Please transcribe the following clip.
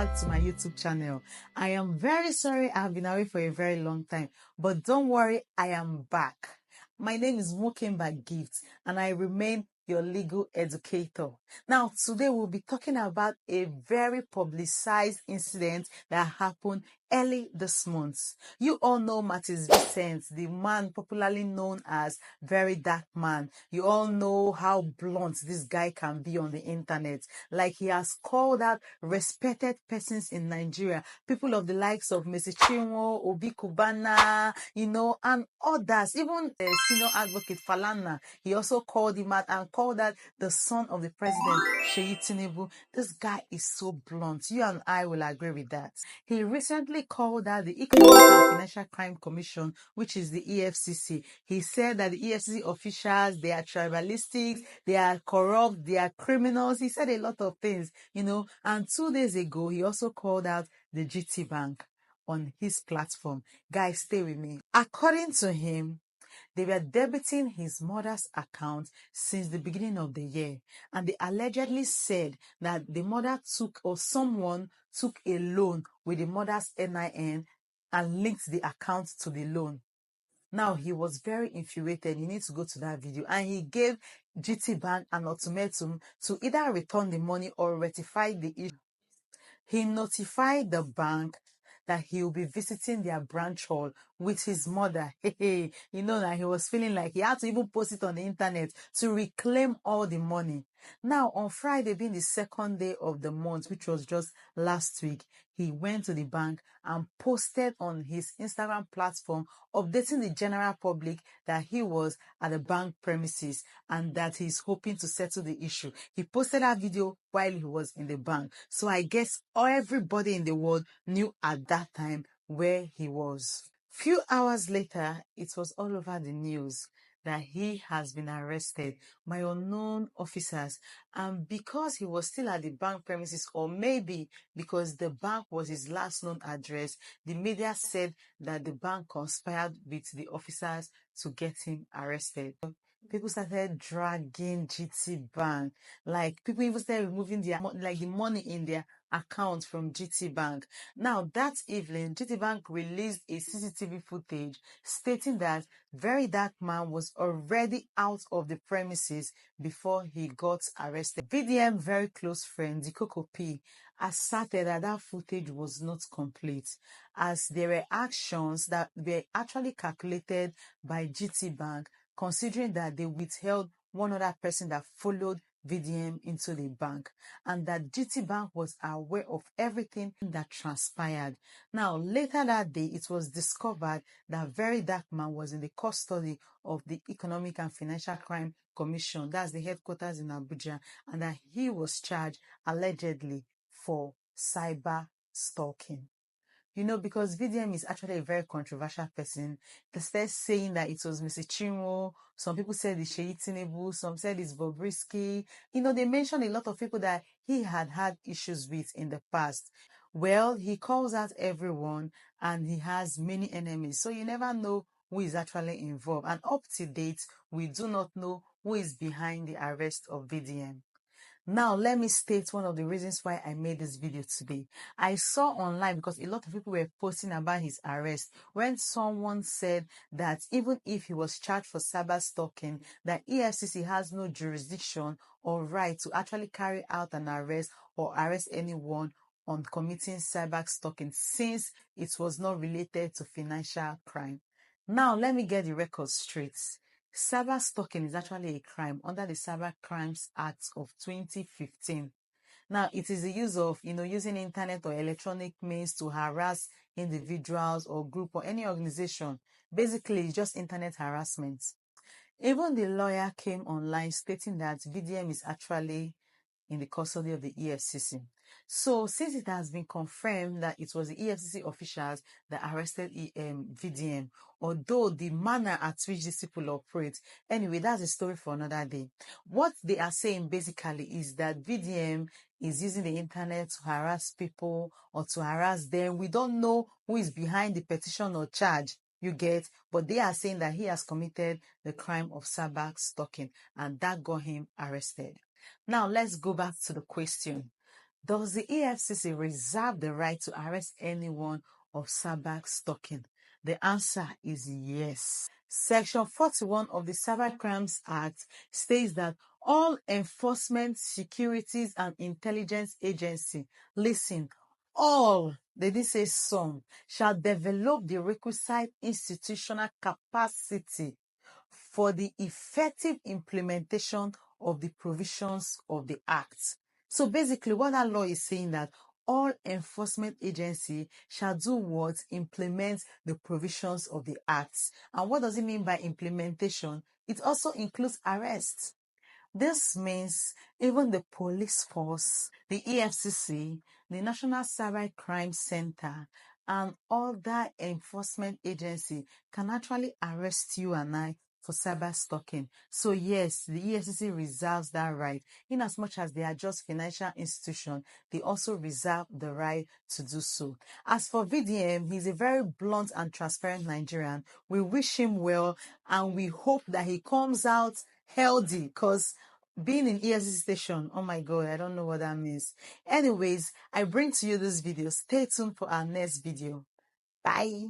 back to my YouTube channel. I am very sorry I've been away for a very long time, but don't worry, I am back. My name is Mokemba Gift and I remain your legal educator. Now, today we'll be talking about a very publicized incident that happened early this month. You all know Martis Vincent, the man popularly known as Very Dark Man. You all know how blunt this guy can be on the internet. Like, he has called out respected persons in Nigeria, people of the likes of Messi Chinwo, Obi Kubana, and others, even senior advocate Falana. He also called him out and called out the son of the president, Sheyi Tinubu. This guy is so blunt. You and I will agree with that. He recently called out the Economic and Financial Crime Commission, which is the EFCC. He said that the EFCC officials, they are tribalistic, they are corrupt, they are criminals. He said a lot of things, and 2 days ago, he also called out the GT Bank on his platform. Guys, stay with me. According to him, they were debiting his mother's account since the beginning of the year. And they allegedly said that the mother took, or someone took a loan with the mother's NIN and linked the account to the loan. Now, he was very infuriated. You need to go to that video. And he gave GT Bank an ultimatum to either return the money or rectify the issue. He notified the bank that he will be visiting their branch hall with his mother. That he was feeling like he had to even post it on the internet to reclaim all the money. Now, on Friday, being the second day of the month, which was just last week, he went to the bank and posted on his Instagram platform, updating the general public that he was at the bank premises and that he's hoping to settle the issue. He posted that video while he was in the bank. So I guess everybody in the world knew at that time where he was. Few hours later, it was all over the news that he has been arrested by unknown officers, and because he was still at the bank premises, or maybe because the bank was his last known address, the media said that the bank conspired with the officers to get him arrested. People started dragging GT Bank. Like, people even started removing the money in their account from GT Bank. Now, that evening, GT Bank released a CCTV footage stating that Very Dark Man was already out of the premises before he got arrested. VDM very close friend, Dikoko P, asserted that that footage was not complete, as there were actions that were actually calculated by GT Bank, considering that they withheld one other person that followed VDM into the bank, and that GT Bank was aware of everything that transpired. Now, later that day, it was discovered that Very Dark Man was in the custody of the Economic and Financial Crime Commission, that's the headquarters in Abuja, and that he was charged allegedly for cyber stalking. Because VDM is actually a very controversial person. They started saying that it was Mr. Chinwo. Some people said it's Sheyi Tinubu. Some said it's Bobrisky. They mentioned a lot of people that he had had issues with in the past. Well, he calls out everyone and he has many enemies. So you never know who is actually involved. And up to date, we do not know who is behind the arrest of VDM. Now, let me state one of the reasons why I made this video today. I saw online, because a lot of people were posting about his arrest, when someone said that even if he was charged for cyber stalking, that EFCC has no jurisdiction or right to actually carry out an arrest or arrest anyone on committing cyber stalking, since it was not related to financial crime. Now, let me get the record straight. Cyber stalking is actually a crime under the Cyber Crimes Act of 2015. Now, it is the use of, using internet or electronic means to harass individuals or group or any organization. Basically, it's just internet harassment. Even the lawyer came online stating that VDM is actually in the custody of the EFCC. So, since it has been confirmed that it was the EFCC officials that arrested VDM, although the manner at which these people operate, anyway, that's a story for another day. What they are saying basically is that VDM is using the internet to harass people or to harass them. We don't know who is behind the petition or charge, you get, but they are saying that he has committed the crime of cyber stalking, and that got him arrested. Now, let's go back to the question. Does the EFCC reserve the right to arrest anyone of cyber stalking? The answer is yes. Section 41 of the Cyber Crimes Act states that all enforcement, securities, and intelligence agency, listen, all, they didn't say some, shall develop the requisite institutional capacity for the effective implementation of the provisions of the Act. So basically, what that law is saying that all enforcement agency shall do what? Implement the provisions of the Act. And what does it mean by implementation? It also includes arrests. This means even the police force, the EFCC, the National Cyber Crime Center, and other enforcement agency can actually arrest you and I for cyber stalking. So yes, the EFCC reserves that right. In as much as they are just financial institutions, they also reserve the right to do so. As for VDM, he's a very blunt and transparent Nigerian. We wish him well and we hope that he comes out healthy, because being in EFCC station, oh my god, I don't know what that means. Anyways, I bring to you this video. Stay tuned for our next video. Bye.